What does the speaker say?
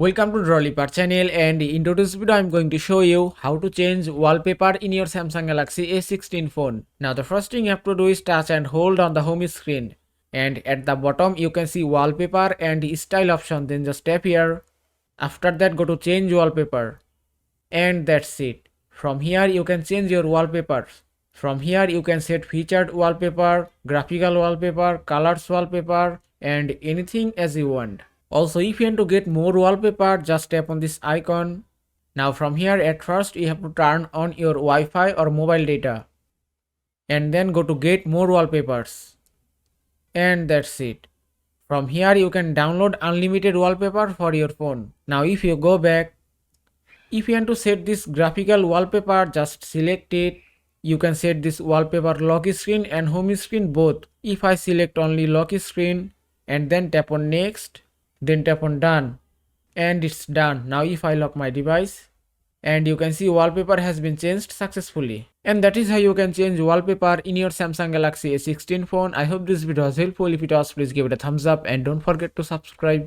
Welcome to Wallpaper channel, and in today's video I'm going to show you how to change wallpaper in your Samsung Galaxy A16 phone. Now the first thing you have to do is touch and hold on the home screen, and at the bottom you can see wallpaper and style option. Then just tap here. After that go to change wallpaper, and that's it. From here you can change your wallpapers. From here you can set featured wallpaper, graphical wallpaper, colors wallpaper, and anything as you want. Also, if you want to get more wallpaper, just tap on this icon. Now from here, at first you have to turn on your Wi-Fi or mobile data, and then go to get more wallpapers, and that's it. From here you can download unlimited wallpaper for your phone. Now if you go back, if you want to set this graphical wallpaper, just select it. You can set this wallpaper lock screen and home screen both. If I select only lock screen and then tap on next, then tap on done, and it's done. Now if I lock my device, and you can see wallpaper has been changed successfully. And that is how you can change wallpaper in your Samsung Galaxy A16 phone. I hope this video was helpful. If it was, please give it a thumbs up and don't forget to subscribe.